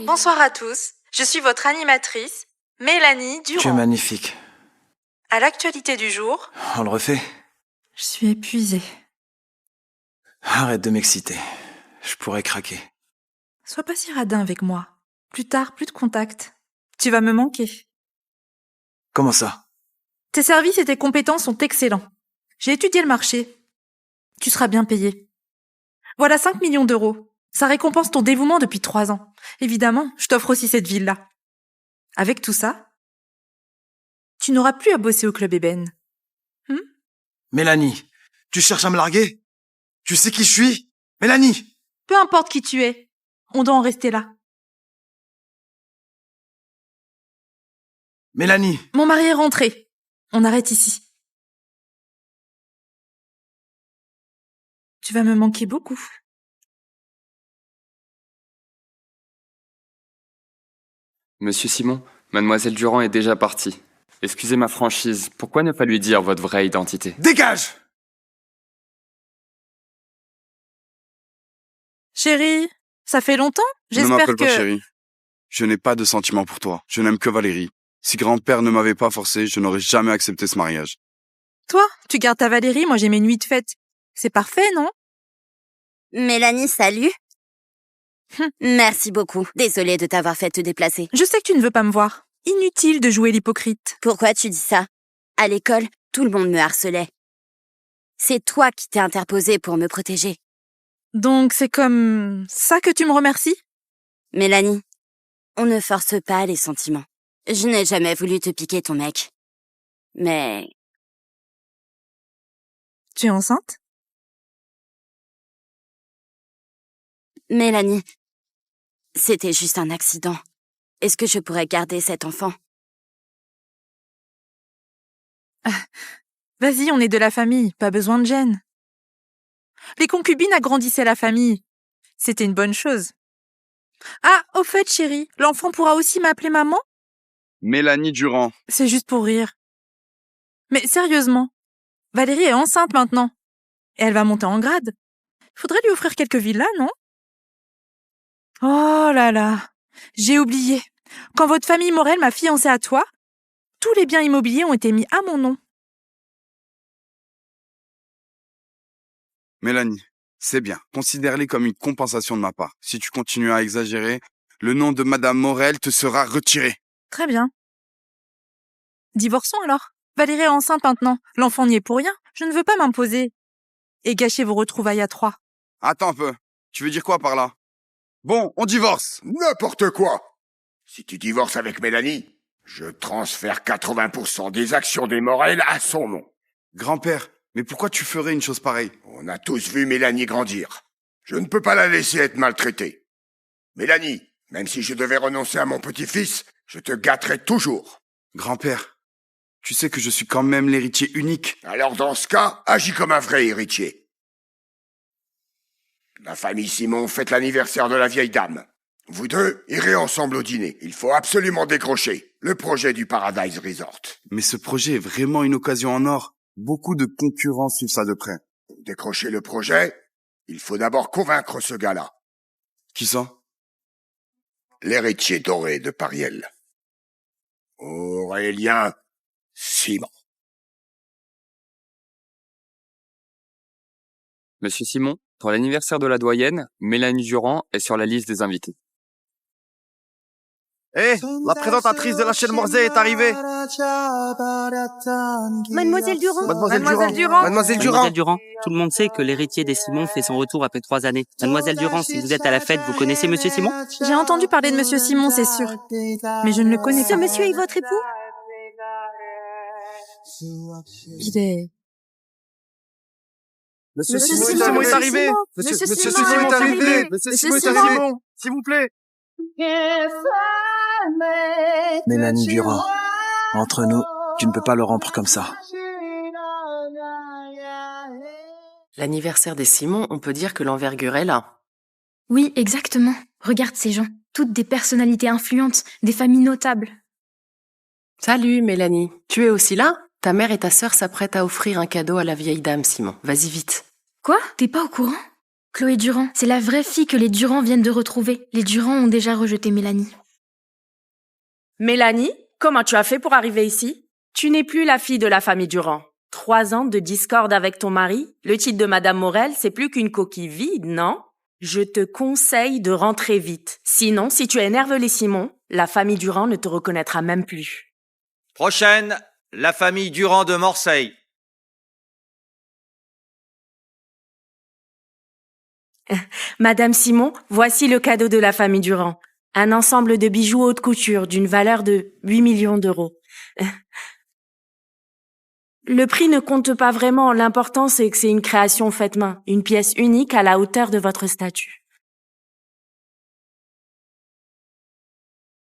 Bonsoir à tous, je suis votre animatrice, Mélanie Durand. Tu es magnifique. À l'actualité du jour... On le refait? Je suis épuisée. Arrête de m'exciter. Je pourrais craquer. Sois pas si radin avec moi. Plus tard, plus de contact. Tu vas me manquer. Comment ça? Tes services et tes compétences sont excellents. J'ai étudié le marché. Tu seras bien payé. Voilà 5 millions d'euros. Ça récompense ton dévouement depuis 3 ans. Évidemment, je t'offre aussi cette ville-là. Avec tout ça, tu n'auras plus à bosser au Club Ébène. Mélanie, tu cherches à me larguer? Tu sais qui je suis? Mélanie! Peu importe qui tu es, on doit en rester là. Mélanie! Mon mari est rentré. On arrête ici. Tu vas me manquer beaucoup. Monsieur Simon, mademoiselle Durand est déjà partie. Excusez ma franchise, pourquoi ne pas lui dire votre vraie identité? Dégage! Chérie, ça fait longtemps? Ne J'espère m'appelle que... pas chérie. Je n'ai pas de sentiments pour toi. Je n'aime que Valérie. Si grand-père ne m'avait pas forcé, je n'aurais jamais accepté ce mariage. Toi, tu gardes ta Valérie, moi j'ai mes nuits de fête. C'est parfait, non? Mélanie, salut. Merci beaucoup. Désolée de t'avoir fait te déplacer. Je sais que tu ne veux pas me voir. Inutile de jouer l'hypocrite. Pourquoi tu dis ça? À l'école, tout le monde me harcelait. C'est toi qui t'es interposée pour me protéger. Donc c'est comme ça que tu me remercies? Mélanie, on ne force pas les sentiments. Je n'ai jamais voulu te piquer ton mec. Mais Tu es enceinte? Mélanie, c'était juste un accident. Est-ce que je pourrais garder cet enfant? Vas-y, on est de la famille, pas besoin de gêne. Les concubines agrandissaient la famille. C'était une bonne chose. Ah, au fait, chérie, l'enfant pourra aussi m'appeler maman? Mélanie Durand. C'est juste pour rire. Mais sérieusement, Valérie est enceinte maintenant. Et elle va monter en grade. Faudrait lui offrir quelques villas, non? Oh là là, j'ai oublié. Quand votre famille Morel m'a fiancée à toi, tous les biens immobiliers ont été mis à mon nom. Mélanie, c'est bien. Considère-les comme une compensation de ma part. Si tu continues à exagérer, le nom de Madame Morel te sera retiré. Très bien. Divorçons alors. Valérie est enceinte maintenant. L'enfant n'y est pour rien. Je ne veux pas m'imposer. Et gâcher vos retrouvailles à 3. Attends un peu. Tu veux dire quoi par là? Bon, on divorce. N'importe quoi. Si tu divorces avec Mélanie, je transfère 80% des actions des Morel à son nom. Grand-père, mais pourquoi tu ferais une chose pareille? On a tous vu Mélanie grandir. Je ne peux pas la laisser être maltraitée. Mélanie, même si je devais renoncer à mon petit-fils, je te gâterai toujours. Grand-père, tu sais que je suis quand même l'héritier unique. Alors dans ce cas, agis comme un vrai héritier. La famille Simon fête l'anniversaire de la vieille dame. Vous deux irez ensemble au dîner. Il faut absolument décrocher le projet du Paradise Resort. Mais ce projet est vraiment une occasion en or. Beaucoup de concurrents suivent ça de près. Pour décrocher le projet, il faut d'abord convaincre ce gars-là. Qui ça? L'héritier doré de Pariel. Aurélien Simon. Monsieur Simon, pour l'anniversaire de la doyenne, Mélanie Durand est sur la liste des invités. La présentatrice de la chaîne Morzé est arrivée. Mademoiselle Durand. Mademoiselle Durand. Mademoiselle Durand. Mademoiselle Durand, tout le monde sait que l'héritier des Simon fait son retour après 3 années. Mademoiselle Durand, si vous êtes à la fête, vous connaissez Monsieur Simon? J'ai entendu parler de Monsieur Simon, c'est sûr. Mais je ne le connais Ce pas. monsieur est votre époux? Il est... Monsieur Monsieur Simon Simon est arrivé. Monsieur Monsieur Simon Simon est est arrivé. arrivé. Monsieur Monsieur Simon est Simon. arrivé. S'il vous plaît. Mélanie Durand, entre nous, tu ne peux pas le rompre comme ça. L'anniversaire des Simon, on peut dire que l'envergure est là. Oui, exactement. Regarde ces gens. Toutes des personnalités influentes, des familles notables. Salut Mélanie, tu es aussi là? Ta mère et ta sœur s'apprêtent à offrir un cadeau à la vieille dame, Simon. Vas-y vite. Quoi? T'es pas au courant? Chloé Durand, c'est la vraie fille que les Durand viennent de retrouver. Les Durand ont déjà rejeté Mélanie. Mélanie, comment tu as fait pour arriver ici? Tu n'es plus la fille de la famille Durand. 3 ans de discorde avec ton mari? Le titre de Madame Morel, c'est plus qu'une coquille vide, non? Je te conseille de rentrer vite. Sinon, si tu énerves les Simon, la famille Durand ne te reconnaîtra même plus. Prochaine, la famille Durand de Morseille. Madame Simon, voici le cadeau de la famille Durand. Un ensemble de bijoux haute couture d'une valeur de 8 millions d'euros. Le prix ne compte pas vraiment, l'important c'est que c'est une création faite main, une pièce unique à la hauteur de votre statut.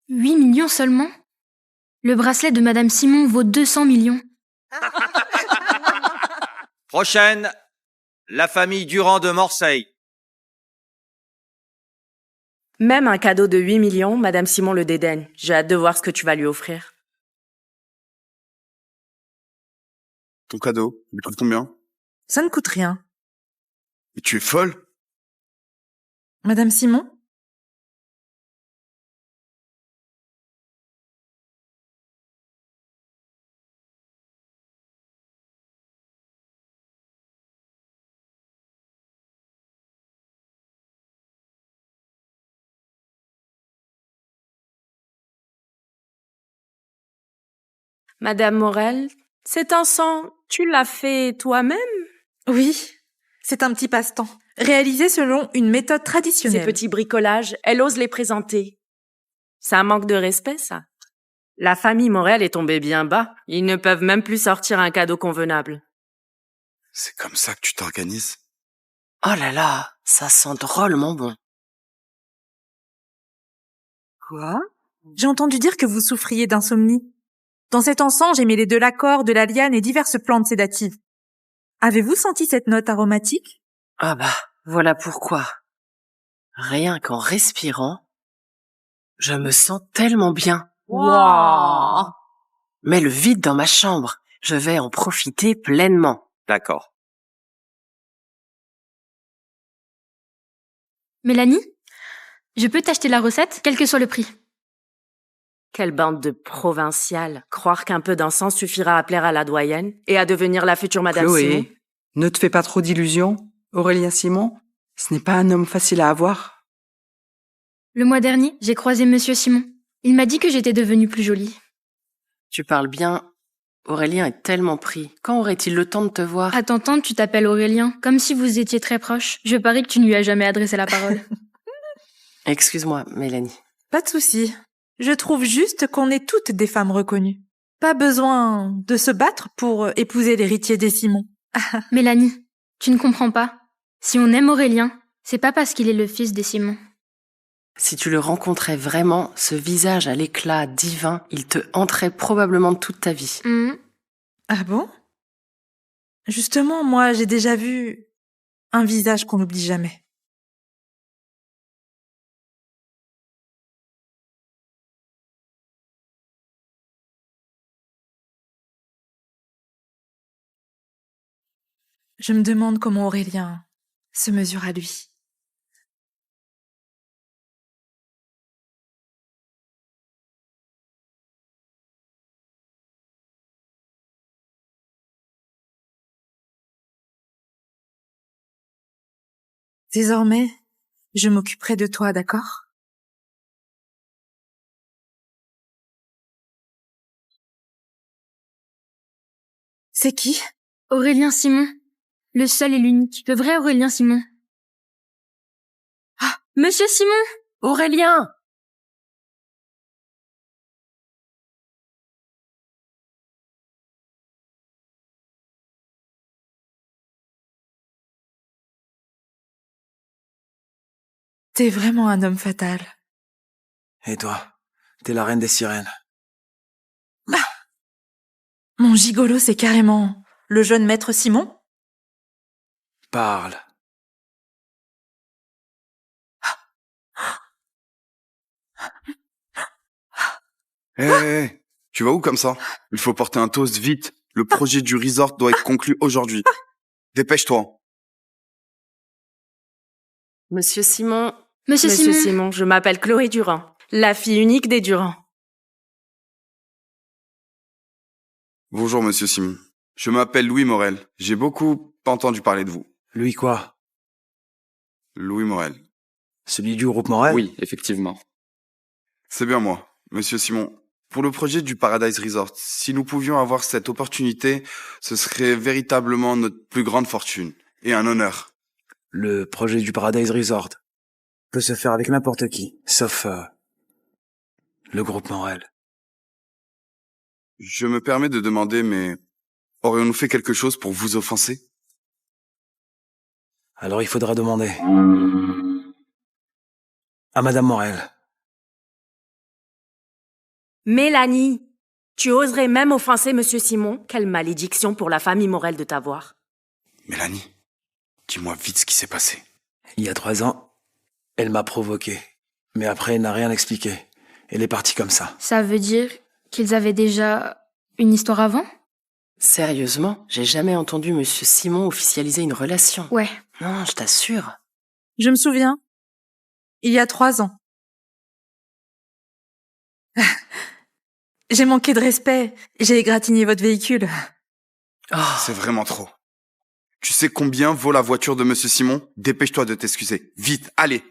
8 millions seulement? Le bracelet de Madame Simon vaut 200 millions. Prochaine, la famille Durand de Morseille. Même un cadeau de 8 millions, Madame Simon le dédaigne. J'ai hâte de voir ce que tu vas lui offrir. Ton cadeau, il coûte combien? Ça ne coûte rien. Mais tu es folle? Madame Simon? Madame Morel, cet encens, tu l'as fait toi-même? Oui, c'est un petit passe-temps, réalisé selon une méthode Ces traditionnelle. petits bricolages, elle ose les présenter. C'est un manque de respect, ça. La famille Morel est tombée bien bas. Ils ne peuvent même plus sortir un cadeau convenable. C'est comme ça que tu t'organises? Oh là là, ça sent drôlement bon. Quoi? J'ai entendu dire que vous souffriez d'insomnie. Dans cet encens, j'ai mêlé de l'accord, de la liane et diverses plantes sédatives. Avez-vous senti cette note aromatique? Ah bah, voilà pourquoi. Rien qu'en respirant, je me sens tellement bien. Waouh! Mets le vide dans ma chambre. Je vais en profiter pleinement. D'accord. Mélanie, je peux t'acheter la recette, quel que soit le prix. Quelle bande de provinciales. Croire qu'un peu d'encens suffira à plaire à la doyenne et à devenir la future Madame Simon. Chloé, ne te fais pas trop d'illusions. Aurélien Simon, ce n'est pas un homme facile à avoir. Le mois dernier, j'ai croisé Monsieur Simon. Il m'a dit que j'étais devenue plus jolie. Tu parles bien. Aurélien est tellement pris. Quand aurait-il le temps de te voir? À t'entendre, tu t'appelles Aurélien, comme si vous étiez très proches. Je parie que tu ne lui as jamais adressé la parole. Excuse-moi, Mélanie. Pas de souci. Je trouve juste qu'on est toutes des femmes reconnues. Pas besoin de se battre pour épouser l'héritier des Simon. Mélanie, tu ne comprends pas. Si on aime Aurélien, c'est pas parce qu'il est le fils des Simon. Si tu le rencontrais vraiment, ce visage à l'éclat divin, il te hanterait probablement toute ta vie. Ah bon? Justement, moi, j'ai déjà vu un visage qu'on n'oublie jamais. Je me demande comment Aurélien se mesure à lui. Désormais, je m'occuperai de toi, d'accord? C'est qui? Aurélien Simon. Le seul et l'unique. Le vrai Aurélien Simon. Ah, Monsieur Simon! Aurélien! T'es vraiment un homme fatal. Et toi, t'es la reine des sirènes. Mon gigolo, c'est carrément le jeune maître Simon? Parle. Hé, tu vas où comme ça? Il faut porter un toast vite. Le projet du resort doit être conclu aujourd'hui. Dépêche-toi. Monsieur Simon. Monsieur Simon. Je m'appelle Chloé Durand, la fille unique des Durand. Bonjour, monsieur Simon. Je m'appelle Louis Morel. J'ai beaucoup entendu parler de vous. Louis quoi? Louis Morel. Celui du groupe Morel? Oui, effectivement. C'est bien moi, monsieur Simon. Pour le projet du Paradise Resort, si nous pouvions avoir cette opportunité, ce serait véritablement notre plus grande fortune et un honneur. Le projet du Paradise Resort peut se faire avec n'importe qui, sauf le groupe Morel. Je me permets de demander, mais aurions-nous fait quelque chose pour vous offenser? Alors il faudra demander à Madame Morel. Mélanie, tu oserais même offenser Monsieur Simon? Quelle malédiction pour la famille Morel de t'avoir. Mélanie, dis-moi vite ce qui s'est passé. Il y a 3 ans, elle m'a provoqué. Mais après, elle n'a rien expliqué. Elle est partie comme ça. Ça veut dire qu'ils avaient déjà une histoire avant? Sérieusement, j'ai jamais entendu Monsieur Simon officialiser une relation. Ouais. Non, je t'assure. Je me souviens. Il y a 3 ans. J'ai manqué de respect. J'ai égratigné votre véhicule. C'est vraiment trop. Tu sais combien vaut la voiture de monsieur Simon? Dépêche-toi de t'excuser. Vite, allez.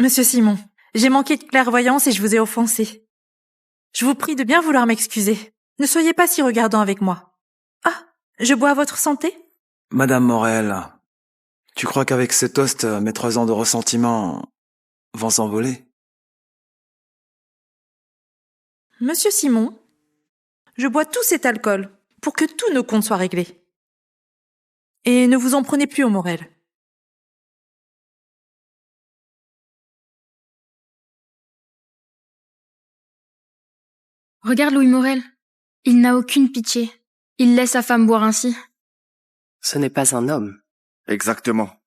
Monsieur Simon, j'ai manqué de clairvoyance et je vous ai offensé. Je vous prie de bien vouloir m'excuser. Ne soyez pas si regardant avec moi. Ah, je bois à votre santé? Madame Morel, tu crois qu'avec ce toast, mes 3 ans de ressentiment vont s'envoler? Monsieur Simon, je bois tout cet alcool pour que tous nos comptes soient réglés. Et ne vous en prenez plus au Morel. Regarde Louis Morel. Il n'a aucune pitié. Il laisse sa femme boire ainsi. Ce n'est pas un homme. Exactement.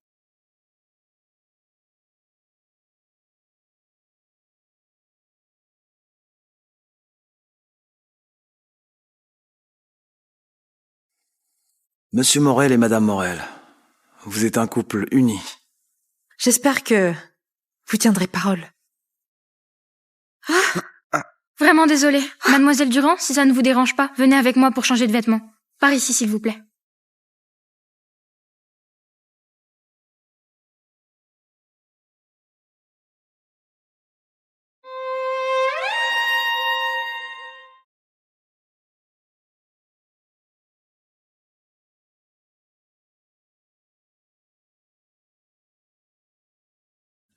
Monsieur Morel et Madame Morel, vous êtes un couple uni. J'espère que vous tiendrez parole. Vraiment désolée. Mademoiselle Durand, si ça ne vous dérange pas, venez avec moi pour changer de vêtements. Par ici, s'il vous plaît.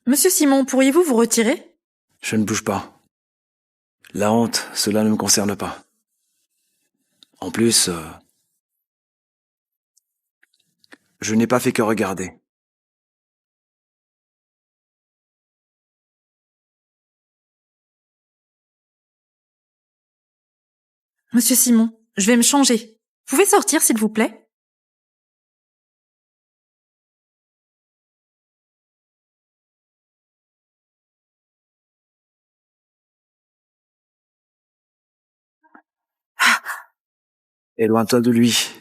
Monsieur Simon, pourriez-vous vous retirer? Je ne bouge pas. La honte, cela ne me concerne pas. En plus, je n'ai pas fait que regarder. Monsieur Simon, je vais me changer. Vous pouvez sortir, s'il vous plaît? Éloigne-toi de lui.